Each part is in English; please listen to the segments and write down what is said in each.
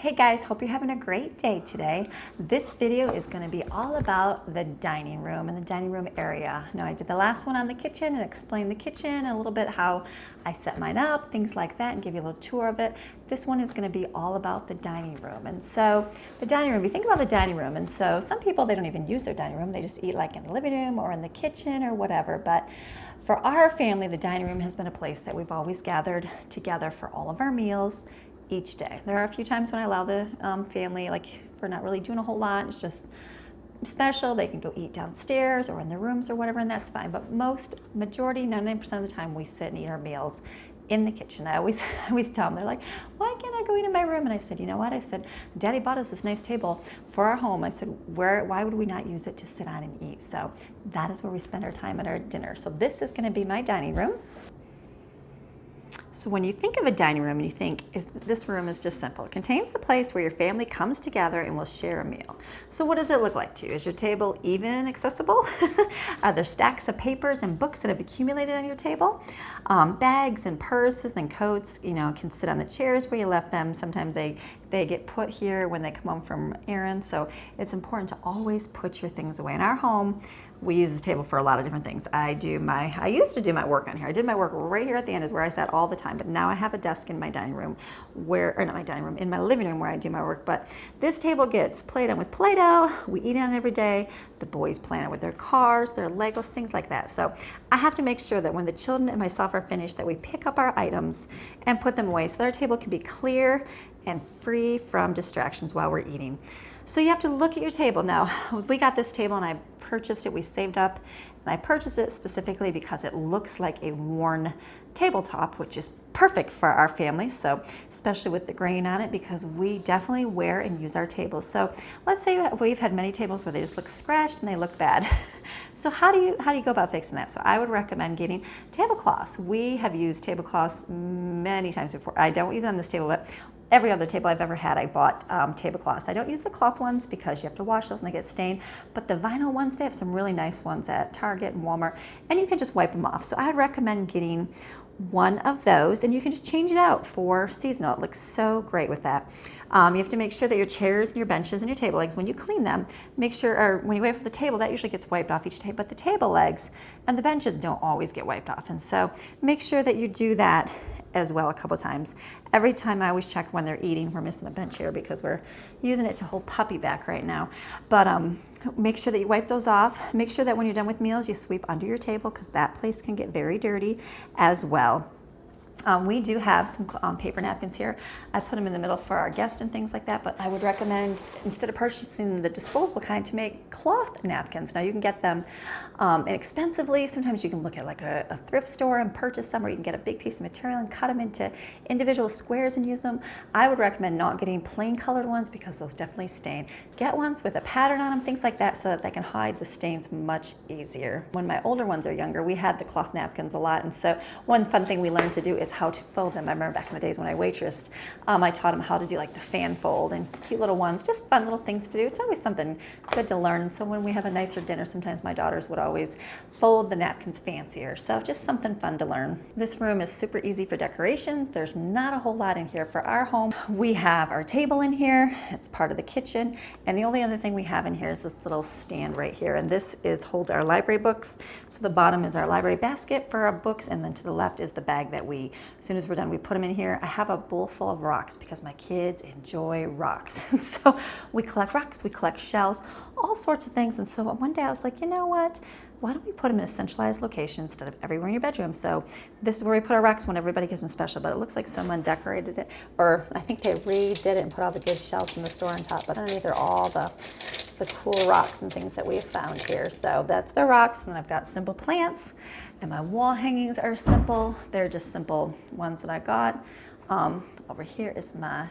Hey guys, hope you're having a great day today. This video is going to be all about the dining room and the dining room area. Now, I did the last one on the kitchen and explained the kitchen and a little bit how I set mine up, things like that, and give you a little tour of it. This one is going to be all about the dining room. And so the dining room, you think about the dining room, and so some people, they don't even use their dining room. They just eat like in the living room or in the kitchen or whatever. But for our family, the dining room has been a place that we've always gathered together for all of our meals each day. There are a few times when I allow the family, like if we're not really doing a whole lot, it's just special, they can go eat downstairs or in their rooms or whatever, and that's fine. But majority, 99% of the time, we sit and eat our meals in the kitchen. I always tell them, they're like, why can't I go eat in my room? And I said, you know what? I said, Daddy bought us this nice table for our home. I said, why would we not use it to sit on and eat? So that is where we spend our time at our dinner. So this is going to be my dining room. So when you think of a dining room and you think, this room is just simple. It contains the place where your family comes together and will share a meal. So what does it look like to you? Is your table even accessible? Are there stacks of papers and books that have accumulated on your table? Bags and purses and coats, can sit on the chairs where you left them. Sometimes they get put here when they come home from errands. So it's important to always put your things away. In our home, we use the table for a lot of different things. I used to do my work on here. I did my work right here at the end is where I sat all the time. But now I have a desk in my dining room in my living room where I do my work. But this table gets played on with Play-Doh. We eat on it every day. The boys play on it with their cars, their Legos, things like that. So I have to make sure that when the children and myself are finished, that we pick up our items and put them away so that our table can be clear and free from distractions while we're eating. So you have to look at your table. Now, we got this table and I purchased it, we saved up, and I purchased it specifically because it looks like a worn tabletop, which is perfect for our family, so especially with the grain on it, because we definitely wear and use our tables. So let's say we've had many tables where they just look scratched and they look bad. So how do you go about fixing that? So I would recommend getting tablecloths. We have used tablecloths many times before. I don't use it on this table, but every other table I've ever had, I bought tablecloths. I don't use the cloth ones because you have to wash those and they get stained, but the vinyl ones, they have some really nice ones at Target and Walmart, and you can just wipe them off. So I would recommend getting one of those, and you can just change it out for seasonal. It looks so great with that. You have to make sure that your chairs and your benches and your table legs, when you clean them, make sure, or when you wipe the table, that usually gets wiped off each table, but the table legs and the benches don't always get wiped off. And so make sure that you do that as well a couple times. Every time I always check when they're eating. We're missing a bench here because we're using it to hold Puppy back right now. But make sure that you wipe those off. Make sure that when you're done with meals, you sweep under your table because that place can get very dirty as well. We do have some paper napkins here. I put them in the middle for our guests and things like that, but I would recommend, instead of purchasing the disposable kind, to make cloth napkins. Now you can get them inexpensively. Sometimes you can look at like a thrift store and purchase some, or you can get a big piece of material and cut them into individual squares and use them. I would recommend not getting plain colored ones because those definitely stain. Get ones with a pattern on them, things like that, so that they can hide the stains much easier. When my older ones are younger, we had the cloth napkins a lot, and so one fun thing we learned to do is how to fold them. I remember back in the days when I waitressed, I taught them how to do like the fan fold and cute little ones, just fun little things to do. It's always something good to learn. So when we have a nicer dinner, sometimes my daughters would always fold the napkins fancier. So just something fun to learn. This room is super easy for decorations. There's not a whole lot in here for our home. We have our table in here. It's part of the kitchen. And the only other thing we have in here is this little stand right here. And this holds our library books. So the bottom is our library basket for our books. And then to the left is the bag that as soon as we're done, we put them in here. I have a bowl full of rocks because my kids enjoy rocks. And so we collect rocks, we collect shells, all sorts of things. And so one day I was like, you know what? Why don't we put them in a centralized location instead of everywhere in your bedroom? So this is where we put our rocks when everybody gives them special, but it looks like someone decorated it, or I think they redid it and put all the good shells from the store on top, but underneath are all the cool rocks and things that we have found here. So that's the rocks, and then I've got simple plants, and my wall hangings are simple. They're just simple ones that I got. Over here is my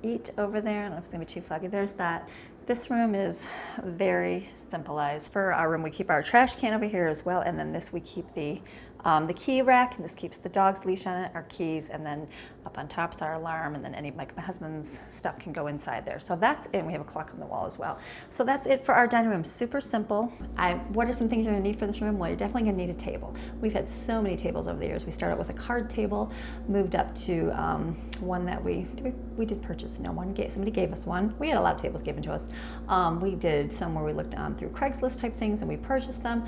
eat over there. I don't know if it's gonna be too foggy. There's that. This room is very simplified. For our room, we keep our trash can over here as well, and then this we keep the key rack, and this keeps the dog's leash on it, our keys, and then a up on top is our alarm, and then any like my husband's stuff can go inside there. So that's it. And we have a clock on the wall as well. So that's it for our dining room. Super simple. What are some things you're gonna need for this room? Well, you're definitely gonna need a table. We've had so many tables over the years. We started with a card table, moved up to one that we did purchase. No one gave, somebody gave us one. We had a lot of tables given to us. We did some where we looked on through Craigslist type things and we purchased them.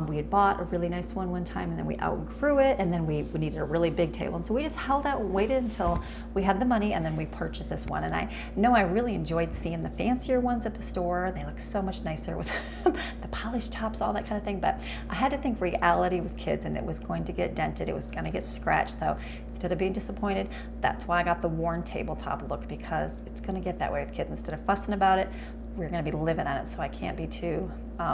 We had bought a really nice one time, and then we outgrew it, and then we needed a really big table. And so we just held out and waited until we had the money, and then we purchased this one. And I know I really enjoyed seeing the fancier ones at the store. They look so much nicer with the polished tops, all that kind of thing. But I had to think reality with kids, and it was going to get dented, it was going to get scratched. So instead of being disappointed, that's why I got the worn tabletop look, because it's going to get that way with kids. Instead of fussing about it, we're going to be living on it, so I can't be too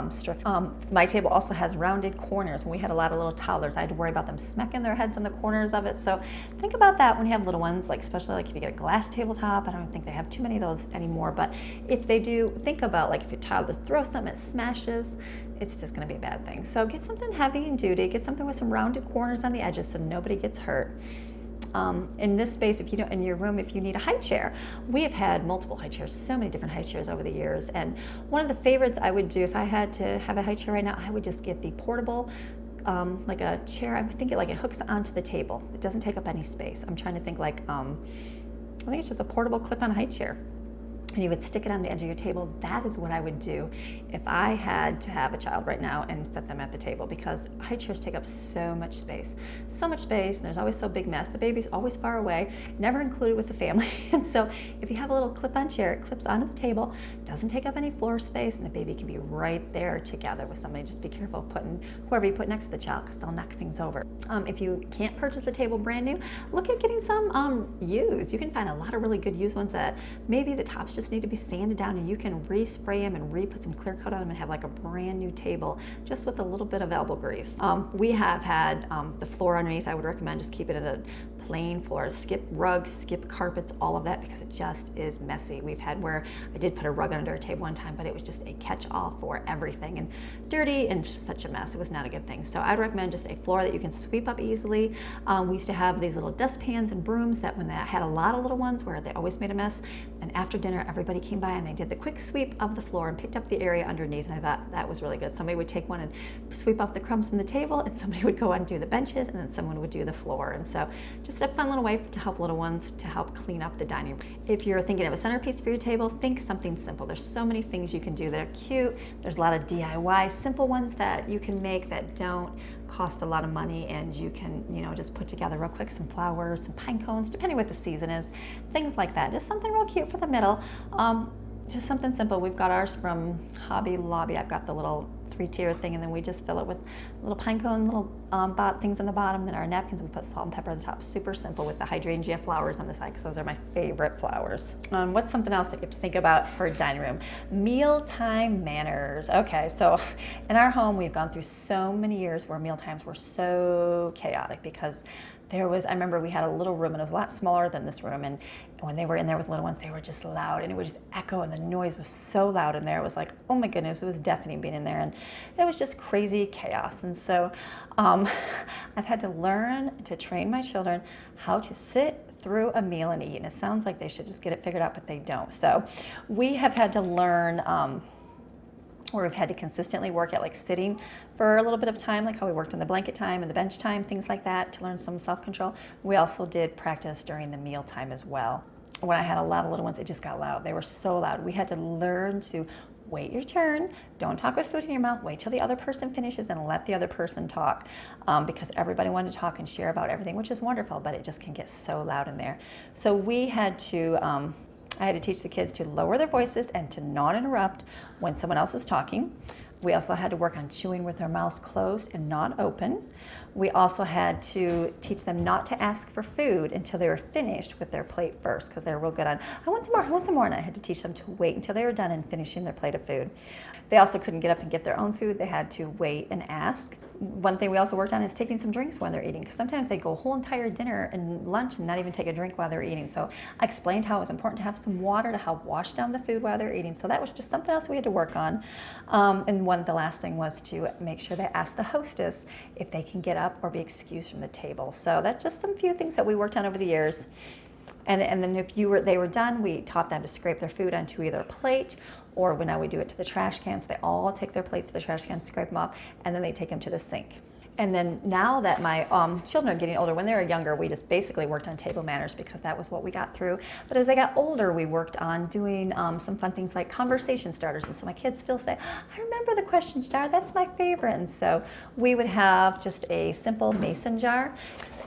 strict. My table also has rounded corners. When we had a lot of little toddlers, I had to worry about them smacking their heads on the corners of it. So think about that when you have little ones, like especially like if you get a glass tabletop. I don't think they have too many of those anymore, but if they do, think about like if your toddler throws something, it smashes, it's just going to be a bad thing. So get something heavy and duty, get something with some rounded corners on the edges so nobody gets hurt. In this space, if you don't, in your room, if you need a high chair, we have had multiple high chairs, so many different high chairs over the years. And one of the favorites I would do if I had to have a high chair right now, I would just get the portable, like a chair. I think it hooks onto the table. It doesn't take up any space. I'm trying to think like, I think it's just a portable clip-on high chair. And you would stick it on the edge of your table. That is what I would do if I had to have a child right now and set them at the table, because high chairs take up so much space, and there's always so big mess. The baby's always far away, never included with the family. And so if you have a little clip-on chair, it clips onto the table, doesn't take up any floor space, and the baby can be right there together with somebody. Just be careful putting whoever you put next to the child, because they'll knock things over. If you can't purchase a table brand new, look at getting some used. You can find a lot of really good used ones that maybe the tops just need to be sanded down, and you can respray them and put some clear coat on them and have like a brand new table just with a little bit of elbow grease. We have had the floor underneath. I would recommend just keep it at a plain floor. Skip rugs, skip carpets, all of that, because it just is messy. We've had where I did put a rug under a table one time, but it was just a catch-all for everything and dirty and just such a mess. It was not a good thing. So I'd recommend just a floor that you can sweep up easily. We used to have these little dustpans and brooms that when they had a lot of little ones where they always made a mess, and after dinner everybody came by and they did the quick sweep of the floor and picked up the area underneath, and I thought that was really good. Somebody would take one and sweep off the crumbs from the table, and somebody would go on and do the benches, and then someone would do the floor. And so just a fun little way to help little ones to help clean up the dining room. If you're thinking of a centerpiece for your table, think something simple. There's so many things you can do that are cute. There's a lot of DIY simple ones that you can make that don't cost a lot of money, and you can, just put together real quick some flowers, some pine cones, depending what the season is, things like that. Just something real cute for the middle. Just something simple. We've got ours from Hobby Lobby. I've got the little 3-tier thing, and then we just fill it with little pine cone, little things on the bottom. Then our napkins, we put salt and pepper on the top. Super simple with the hydrangea flowers on the side, because those are my favorite flowers. What's something else that you have to think about for a dining room? Mealtime manners. Okay, so in our home, we've gone through so many years where meal times were so chaotic, because I remember we had a little room, and it was a lot smaller than this room, and when they were in there with little ones, they were just loud, and it would just echo, and the noise was so loud in there. It was like, oh my goodness, it was deafening being in there, and it was just crazy chaos. And so I've had to learn to train my children how to sit through a meal and eat, and it sounds like they should just get it figured out, but they don't. So we have had to learn where we've had to consistently work at like sitting for a little bit of time, like how we worked on the blanket time and the bench time, things like that, to learn some self-control. We also did practice during the meal time as well. When I had a lot of little ones, it just got loud. They were so loud. We had to learn to wait your turn, don't talk with food in your mouth, wait till the other person finishes and let the other person talk, because everybody wanted to talk and share about everything, which is wonderful, but it just can get so loud in there. So we had to, I had to teach the kids to lower their voices and to not interrupt when someone else is talking. We also had to work on chewing with their mouths closed and not open. We also had to teach them not to ask for food until they were finished with their plate first, because they're real good on, I want some more, and I had to teach them to wait until they were done and finishing their plate of food. They also couldn't get up and get their own food. They had to wait and ask. one thing we also worked on is taking some drinks when they're eating, because sometimes they go a whole entire dinner and lunch and not even take a drink while they're eating. So I explained how it was important to have some water to help wash down the food while they're eating. So that was just something else we had to work on. And the last thing was to make sure they ask the hostess if they can get up or be excused from the table. So that's just some few things that we worked on over the years. And then if they were done, we taught them to scrape their food onto either a plate, or now we do it to the trash cans. They all take their plates to the trash can, scrape them up, and then they take them to the sink. And then now that my children are getting older, when they were younger, we just basically worked on table manners because that was what we got through. But as they got older, we worked on doing some fun things like conversation starters. And so my kids still say, I remember the question jar, that's my favorite. And so we would have just a simple mason jar.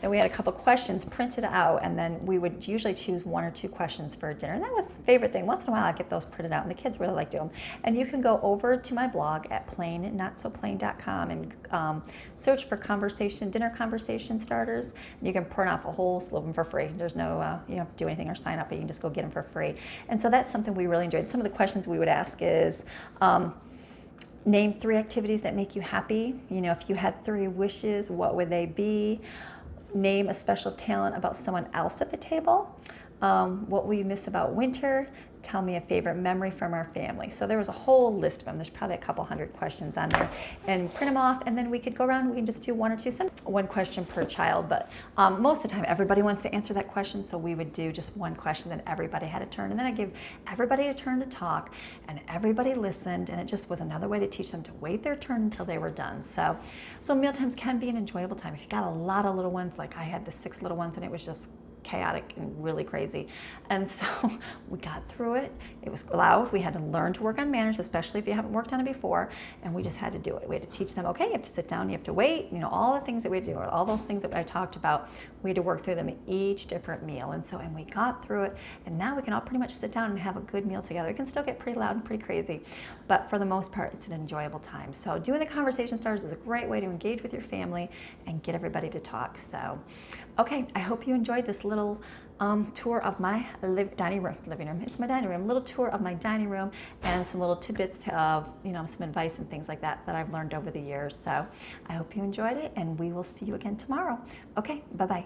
And we had a couple questions printed out, and then we would usually choose 1 or 2 questions for dinner. And that was the favorite thing. Once in a while, I'd get those printed out, and the kids really like doing them. And you can go over to my blog at plainnotsopplain.com and search for dinner conversation starters. And you can print off a whole slew of them for free. There's no, you don't have to do anything or sign up, but you can just go get them for free. And so that's something we really enjoyed. Some of the questions we would ask is, name 3 activities that make you happy. You know, if you had 3 wishes, what would they be? Name a special talent about someone else at the table. What will you miss about winter? Tell me a favorite memory from our family. So there was a whole list of them. There's probably a couple hundred questions on there, and print them off, and then we could go around and we can just do 1 or 2 sentences. 1 question per child, but most of the time everybody wants to answer that question, so we would do just 1 question, then everybody had a turn, and then I give everybody a turn to talk, and everybody listened, and it just was another way to teach them to wait their turn until they were done. So mealtimes can be an enjoyable time. If you got a lot of little ones, like I had the 6 little ones, and it was just chaotic and really crazy. And so we got through it. It was loud. We had to learn to work on manners, especially if you haven't worked on it before. And we just had to do it. We had to teach them, okay, you have to sit down, you have to wait, you know, all the things that we had to do, all those things that I talked about, we had to work through them at each different meal. And we got through it. And now we can all pretty much sit down and have a good meal together. It can still get pretty loud and pretty crazy, but for the most part, it's an enjoyable time. So doing the conversation starters is a great way to engage with your family and get everybody to talk. So, okay, I hope you enjoyed this little tour of my living room. It's my dining room. Little tour of my dining room and some little tidbits of, you know, some advice and things like that I've learned over the years. So I hope you enjoyed it, and we will see you again tomorrow. Okay, bye-bye.